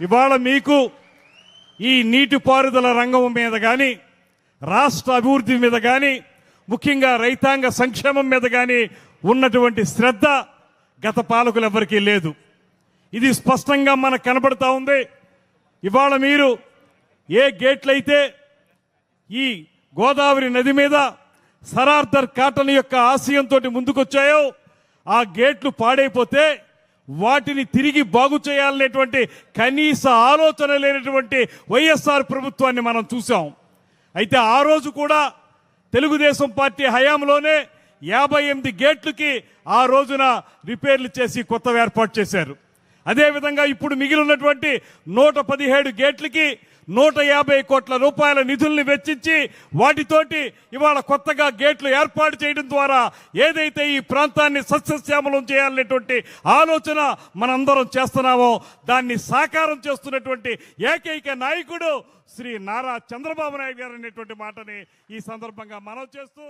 ఇవాళ మీకు ఈ నీటిపారుదల రంగం మీద కానీ రాష్ట్ర అభివృద్ధి మీద కానీ ముఖ్యంగా రైతాంగ సంక్షేమం మీద కానీ ఉన్నటువంటి శ్రద్ధ గత పాలకులు ఎవరికీ లేదు. ఇది స్పష్టంగా మనకు కనబడతా ఉంది. ఇవాళ మీరు ఏ గేట్లయితే ఈ గోదావరి నది మీద సరార్దర్ కాటన్ యొక్క ఆశయంతో ముందుకొచ్చాయో ఆ గేట్లు పాడైపోతే వాటిని తిరిగి బాగు చేయాలనేటువంటి కనీస ఆలోచన లేనటువంటి వైఎస్ఆర్ ప్రభుత్వాన్ని మనం చూసాం. అయితే ఆ రోజు కూడా తెలుగుదేశం పార్టీ హయాంలోనే 58 గేట్లకి ఆ రోజున రిపేర్లు చేసి కొత్తవి ఏర్పాటు చేశారు. అదేవిధంగా ఇప్పుడు మిగిలినటువంటి 117 గేట్లకి 150 కోట్ల రూపాయల నిధుల్ని వెచ్చించి వాటితోటి ఇవాళ కొత్తగా గేట్లు ఏర్పాటు చేయడం ద్వారా ఏదైతే ఈ ప్రాంతాన్ని సస్యశ్యామలం చేయాలనేటువంటి ఆలోచన మనందరం చేస్తున్నామో దాన్ని సాకారం చేస్తున్నటువంటి ఏకైక నాయకుడు శ్రీ నారా చంద్రబాబు నాయుడు గారు అనేటువంటి మాటని ఈ సందర్భంగా మనవి చేస్తూ